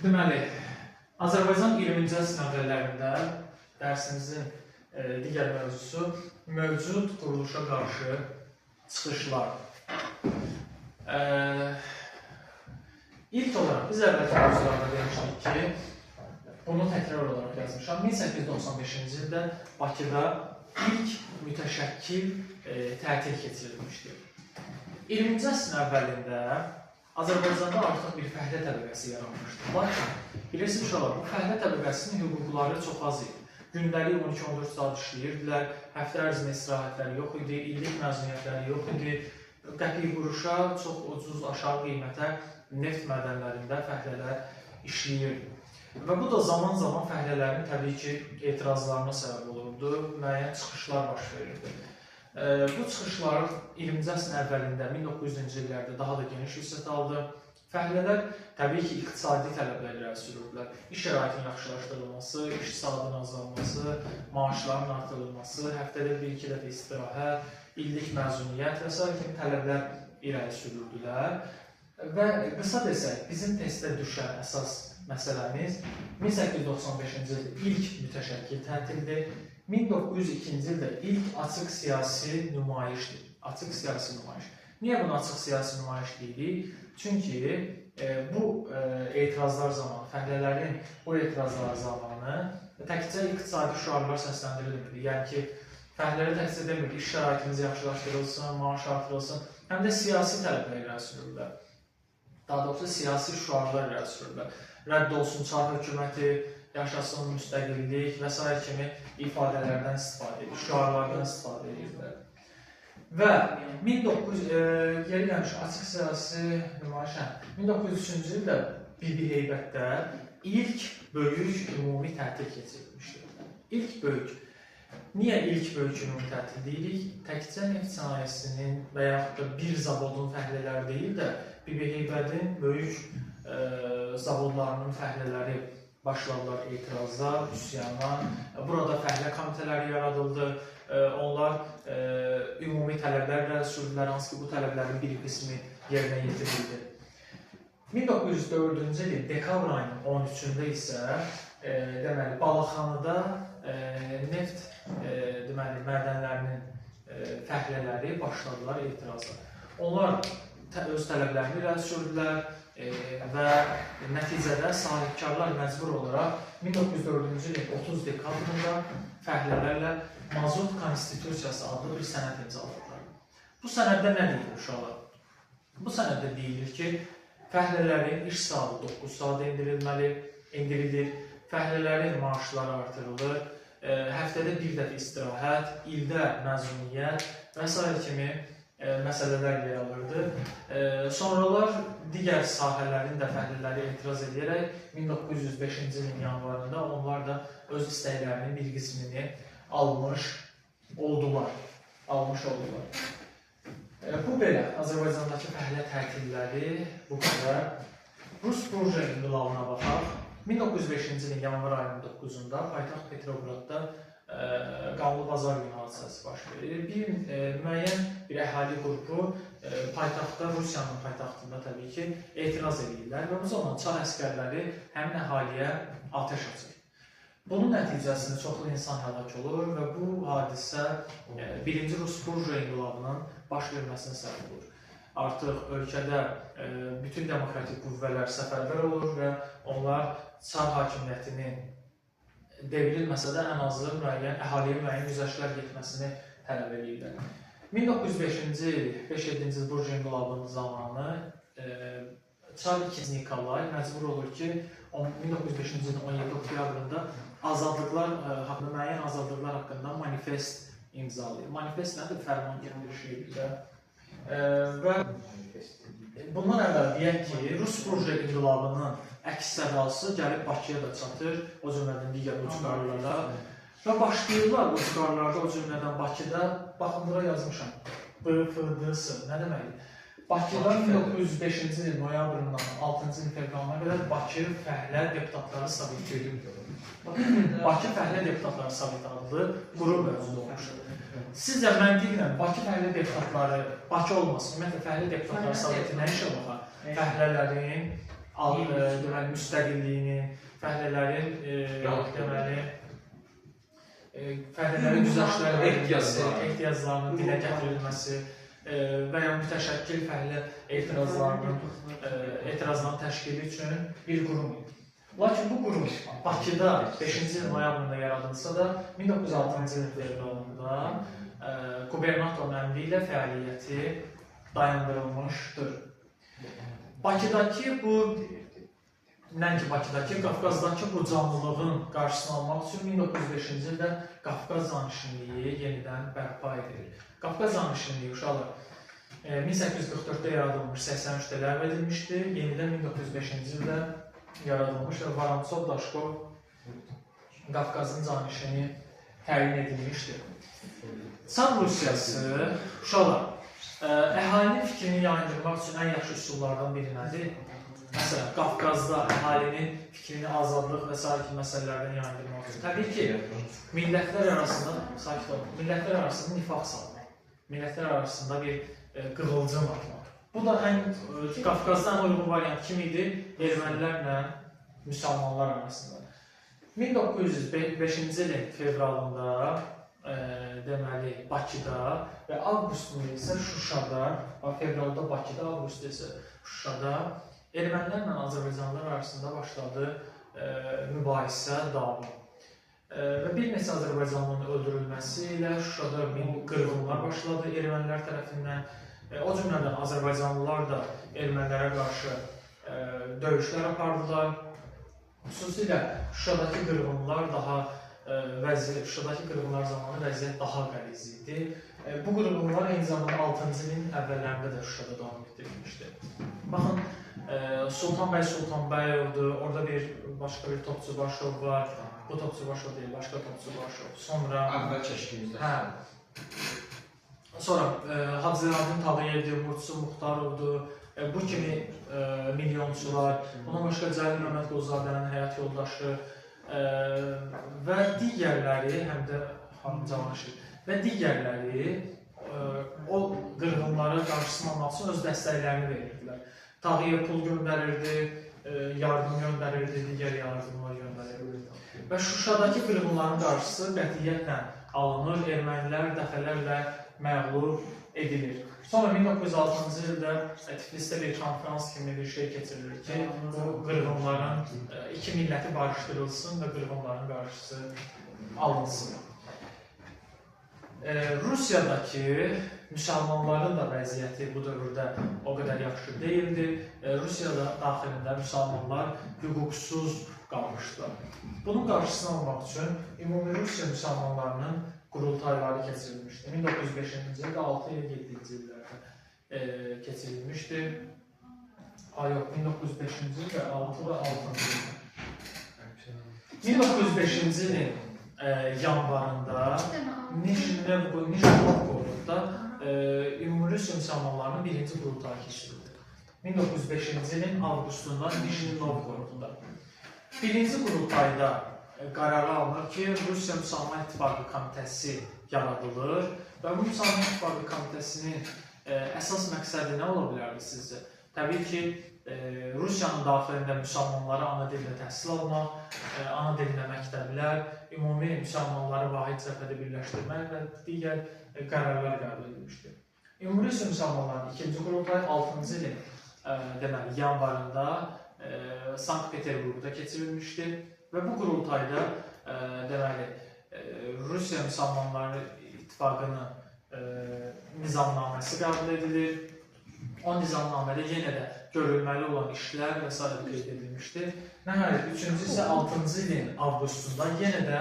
Deməli, Azərbaycan 20-ci əsr əvvəllərində dərsimizin digər mövzusu mövcud quruluşa qarşı çıxışlar. İlk olaraq biz əvvəlki mövzularda demişdik ki, bunu təkrar olaraq yazmışam. 1895-ci ildə Bakıda ilk mütəşəkkil tətil keçirilmişdir. 20-ci əsrin əvvəlində Azərbaycanda artıq bir fəhlə təbəqəsi yaranmışdır. Lakin, bilirsiniz uşaqlar, bu fəhlə təbəqəsinin hüquqları çox az idi. Gündəlik 12-14 saat işləyirdilər, həftə ərzində istirahətləri yox idi, illik məzuniyyətləri yox idi. Qəpik quruşa, çox ucuz, aşağı qiymətə neft mədənlərində fəhlələr işləyirdi. Və bu da zaman-zaman fəhlələrin təbii ki, etirazlarına səbəb olurdu, müəyyən çıxışlar baş verirdi. Bu çıxışlar 20-ci əsrin əvvəlində, 1900-cü illərdə daha da geniş vüsət aldı. Fəhlələr təbii ki, iqtisadi tələblər irəli sürürdülər. İş şəraitinin yaxşılaşdırılması, iş saatının azalması, maaşların artırılması, həftədə bir-iki dəfə istirahət, illik məzuniyyət və s. kimi tələblər irəli sürürdülər. Və qısa desək, bizim testdə düşən əsas məsələmiz 1895-ci ildə ilk mütəşəkkil tətildir. 1902-ci ildə ilk açıq siyasi nümayişdir. Açıq siyasi nümayiş. Niyə bunu açıq siyasi nümayiş deyirik? Çünki bu etirazlar zamanı, fəhlələrin bu etirazlar zamanı təkcə iqtisadi şüarlar səsləndirilmirdi. Yəni ki, fəhlələr təkcə demir, iş şəraitimiz yaxşılaşdırılsın, maaş artırılsın, həm də siyasi tələblər irəli sürürlər. Daha doğrusu siyasi şüarlar irəli sürürlər. Rədd olsun çar hökuməti, yaşasın müstəqillik və s. kimi ifadələrdən istifadə edir, şüarlardan istifadə edirlər. Və 1903 açıq siyasi nümayişə 1903-cü ildə Bibi Heybətdə ilk böyük ümumi tətil keçirilmişdir. İlk böyük. Niyə ilk böyük ümumi tətil deyirik? Təkcə neft sənayesinin və yaxud da bir zavodun fəhlələri deyil də Bibi Heybədin böyük zavodlarının fəhlələri başladılar etirazlar, üsyana. Burada fəhlə komitələri yaradıldı. Onlar ümumi tələblər irəli sürdülər, hansı ki, bu tələblərin bir qismi yerinə yetirildi. 1904-cü ilin dekabr ayının 13-də isə deməli, Balaxanıda neft mədənlərinin fəhlələri başladılar etirazlar. Onlar öz tələblərini irəli sürdülər və nəticədə sahibkarlar məcbur olaraq 1904-cü ilin 30 dekabrında fəhlələrlə Mazot Konstitusiyası adlı bir sənəd imzaladılar. Bu sənəddə nə deyilir uşaqlar? Bu sənəddə deyilir ki, fəhlələrin iş saatı 9 saat endirilir, fəhlələrin maaşları artırılır, həftədə bir dəfə istirahət, ildə məzuniyyət və s. kimi məsələlər yer alırdı. Sonralar digər sahələrin də fəhlələri etiraz edərək 1905-ci ilin yanvarında onlar da öz istəklərinin bir qismini almış oldular. Bu belə Azərbaycandakı fəhlə tətilləri bu qədər. Rus burja inqilabına baxaq. 1905-ci ilin yanvar ayının 9-da paytaxt Petrogradda qanlı bazar günü hadisəsi baş verir. Müəyyən bir əhali qrupu paytaxtda, Rusiyanın paytaxtında təbii ki, etiraz edirlər və bu zaman çar əskərləri həmin əhaliyə atəş açır. Bunun nəticəsində çoxlu insan həlak olur və bu hadisə birinci Rus burja inqilabının baş verməsinə səbəb olur. Artıq ölkədə bütün demokratik qüvvələr səfərbər olur və onlar çar hakimiyyətinin devrilməsə də ən azı əhaliyə müəyyən güzəştlər getməsini tələb edirlər. 1905-ci il, 5-7-ci burja inqilabının zamanı Çar 2. Nikolay məcbur olur ki, 1905-ci ilin 17 oktyabrında müəyyən azadlıqlar haqqında manifest imzalayır. Manifest nədir? Fərman kimi bir şeydir də. Və bundan əvvəl deyək ki, Rus burja inqilabının əks sədası gəlib Bakıya da çatır, o cümlədən digər ucqarlara. Və başlayırlar ucqarlarda, o cümlədən Bakıda, baxın, bura yazmışam, BFDS, nə deməkdir? Bakıda 1905-ci il noyabrından 6-cı il fevralına qədər Bakı Fəhlə Deputatları Soveti edir. Bakı Fəhlə Deputatları Soveti adlı qrup mövcud olmuşdur. Sizcə məntiqlə Bakı Fəhlə Deputatları, Bakı olmasın, ümumiyyətlə Fəhlə Deputatları Soveti nə işə baxar? Fəhlələrin deməli, müstəqilliyini, fəhlələrin deməli, fəhlələrin güzəştlərə verilməsi, ehtiyaclarının dilə gətirilməsi və ya mütəşəkkil fəhlə etirazlarının təşkili üçün bir qurum idi. Lakin bu qurum Bakıda 5-ci il noyabrında yaradılsa da 1906-cı il fevralında qubernatorun əmri ilə fəaliyyəti dayandırılmışdır. Bakıdakı bu, nəinki Bakıdakı, Qafqazdakı bu canlılığın qarşısını almaq üçün 1905-ci ildə Qafqaz Zanişinliyi yenidən bərpa edilir. Qafqaz Zanişinliyi uşaqlar 1844-də yaradılmış, 83-də ləğv edilmişdir. Yenidən 1905-ci ildə yaradılmış və Vorontsov Daşkov Qafqazın Zanişini təyin edilmişdir. Çar Rusiyası, uşaqlar, əhalinin fikrini yayındırmaq üçün ən yaxşı üsullardan biri nədir? Məsələn, Qafqazda əhalinin fikrini azadlıq və s. məsələlərdən yayındırmaq üçün. Təbii ki, millətlər arasında nifaq salmaq, millətlər arasında bir qığılcım atmaq. Bu da Qafqazda ən uyğun variant kim idi? Ermənilərlə müsəlmanlar arasında. 1905-ci ilin fevralında deməli, Bakıda və avqustunda isə Şuşada, fevralda Bakıda, avqustda isə Şuşada ermənilərlə Azərbaycanlılar arasında başladı mübahisə, dava. Və bir neçə Azərbaycanlının öldürülməsi ilə Şuşada qırğınlar başladı ermənilər tərəfindən. O cümlədən Azərbaycanlılar da ermənilərə qarşı döyüşlər apardılar. Xüsusilə Şuşadakı qırğınlar Şuşadakı qırğınlar zamanı vəziyyət daha qəliz idi. Bu qırğınlar eyni zamanda 6-cı ilin əvvəllərində də Şuşada davam etdirilmişdi. Baxın, Sultanbəy Sultanbəyovdur, orada başqa bir Topçubaşov var. Bu Topçubaşov deyil, başqa Topçubaşov. Sonra... Əvvəl çəkdiyimizdə. Sonra Hacıradin Tağıyevdir, Murtusu Muxtarovdur. Bu kimi milyonçular, bundan başqa Cəlil Məmməd Qozadənin həyat yoldaşı və digərləri, həm də xanım Cavanşir və digərləri o qırğınlara qarşısını almaq üçün öz dəstəklərini verirdilər. Tağıyev pul göndərirdi, yardım göndərirdi, digər yardımlar göndərirdi. Və Şuşadakı qırğınların qarşısı qətiyyətlə alınır, ermənilər dəfələrlə məğlub edilir. Sonra 1906-cı ildə Tiflisdə bir konferans kimi bir şey keçirilir ki, bu qırğınların iki milləti barışdırılsın və qırğınların qarşısı alınsın. Rusiyadakı müsəlmanların da vəziyyəti bu dövrdə o qədər yaxşı deyildi. Rusiyada daxilində müsəlmanlar hüquqsuz qalmışdılar. Bunun qarşısını almaq üçün Ümumi Rusiya müsəlmanlarının qurultayları keçirilmişdi. 1905-ci ildə, 6 il 7-ci illərdə keçirilmişdi. Yox, 1905-ci ildə, 6 və 6-cı ildə. 1905-ci ilin yanvarında Nijni Novgorodda Ümumi Rusiya müsəlmanlarının birinci qurultayı keçirildi. 1905-ci ilin avqustunda Nijni Novgorodda. Birinci qurultayda qərar alınır ki, Rusiya Müsəlman İttifaqı Komitəsi yaradılır və bu Müsəlman İttifaqı Komitəsinin əsas məqsədi nə ola bilərdi sizcə? Təbii ki, Rusiyanın daxilində müsəlmanları ana dildə təhsil almaq, ana dilində məktəblər, ümumi müsəlmanları vahid cəbhədə birləşdirmək və digər qərarlar qəbul edilmişdir. Ümumi Rusiya müsəlmanlarının ikinci qurultayı 6-cı ilin yanvarında Sankt-Peterburqda keçirilmişdir. Və bu qurultayda Rusiya Müsəlmanları İttifaqının nizamnaməsi qəbul edilir. O nizamnamədə yenə də görülməli olan işlər və s. qeyd edilmişdir. Nəhayət, üçüncü isə 6-cı ilin avqustunda yenə də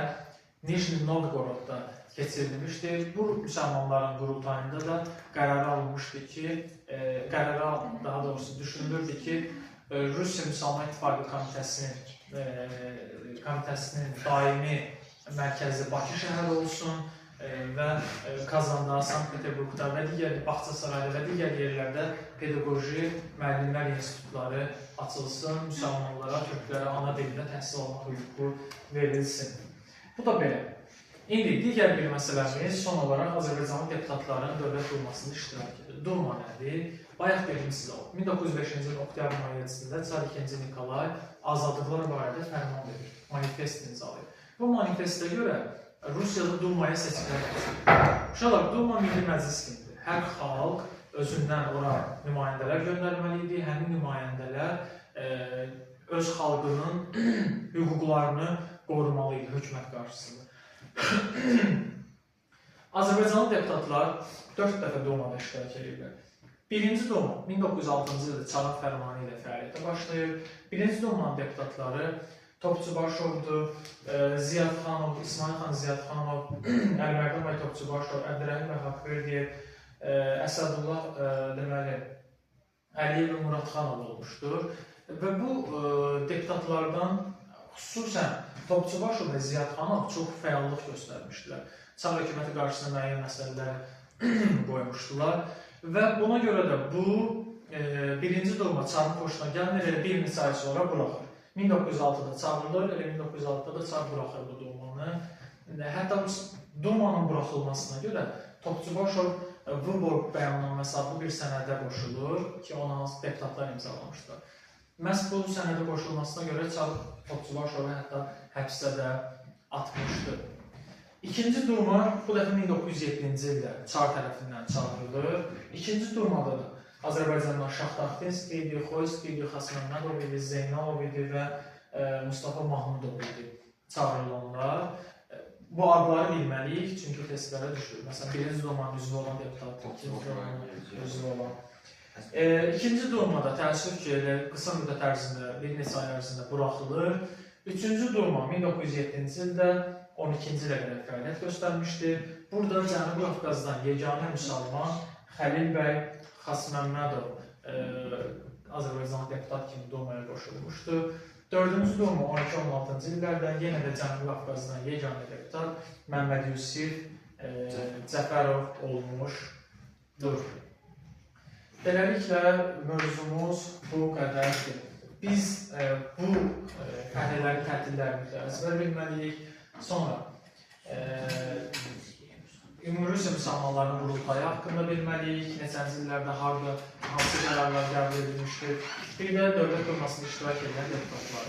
Nijni Novgorodda keçirilmişdir. Bu müsəlmanların qurultayında da qərar alınmışdı ki, daha doğrusu düşünülürdü ki, Rusiya Müsəlman İttifaqı Komitəsinin daimi mərkəzi Bakı şəhəri olsun və Kazanda, Sankt-Peterburqda və digər Bağçasarayda və digər yerlərdə pedaqoji müəllimlər institutları açılsın, müsəlmanlara, türklərə ana dilində təhsil almaq hüququ verilsin. Bu da belə. İndi digər bir məsələmiz son olaraq Azərbaycanın deputatlarının Dövlət Dumasında iştirakıdır. Duma nədir? Bayaq dedim sizə o. 1905-ci ilin oktyabr ayı 7-də Çar II. Nikolay azadlıqlar barədə fərman verir, manifest imzalayır. Bu manifestə görə Rusiyada Dumaya seçimlər keçirilir. Uşaqlar, Duma milli məclis kimidir. Hər xalq özündən ora nümayəndələr göndərməli idi. Həmin nümayəndələr öz xalqının hüquqlarını qorumalı idi hökumət qarşısında. Azərbaycanlı deputatlar 4 dəfə Dumada iştirak edirlər. Birinci Duma 1906-cı ildə Çarın fərmanı ilə fəaliyyətə başlayır. Birinci Dumanın deputatları Topçubaşovdur, Ziyadxanov, İsmail xan Ziyadxanov, Əlmərdan bəy Topçubaşov, Əbdürrəhim bəy Haqverdiyev, Əsədullah deməli Əliyev və Muradxanov olmuşdur. Və bu deputatlardan xüsusən Topçubaşov və Ziyadxanov çox fəallıq göstərmişdilər. Çar hökuməti qarşısında müəyyən məsələlər qoymuşdular. Və buna görə də bu birinci Duma Çarın xoşuna gəlmir, elə bir neçə ay sonra buraxır. 1906-da çağırılır, elə 1906-da da Çar buraxır bu Dumanı. Hətta Dumanın buraxılmasına görə Topçubaşov Vıborq bəyannaməsi adlı bir sənədə qoşulur ki, ona deputatlar imzalamışlar. Məhz bu sənədə qoşulmasına görə Çar Topçubaşovu hətta həbsdə də atmışdı. İkinci Duma bu dəfə 1907-ci ildə Çar tərəfindən çağırılır. İkinci Dumada da Azərbaycandan Şahtaxtinski idi, Xoyski idi, Xasməmmədov idi, Zeynalov idi və Mustafa Mahmudov idi çağırılanlar. Bu adları bilməliyik, çünki testlərə düşür. Məsələn, birinci Dumanın üzvü olan deputat, ikinci Dumanın üzvü olan. İkinci Dumada təəssüf ki, qısa müddət ərzində, bir neçə ay ərzində buraxılır. Üçüncü Duma 1907-ci ildə 12-ci ilə qədər fəaliyyət göstərmişdir. Burada Cənubi Qafqazdan yeganə müsəlman Xəlil bəy Xasməmmədov Azərbaycan deputat kimi Dumaya qoşulmuşdur. Dördüncü Duma 12-16-cı illərdə yenə də Cənubi Qafqazdan yeganə deputat Məmməd Yusif Cəfərov olmuşdur. Beləliklə, mövzumuz bu qədərdir. Biz bu fəhlələri, tətillərimizlə əzbər bilməliyik. Sonra Ümumi Rusiya müsəlmanlarının qurultayı haqqında bilməliyik. Neçənci illərdə harada, hansı qərarlar qəbul edilmişdir. Bir də Dövlət Dumasında iştirak edən deputatlar.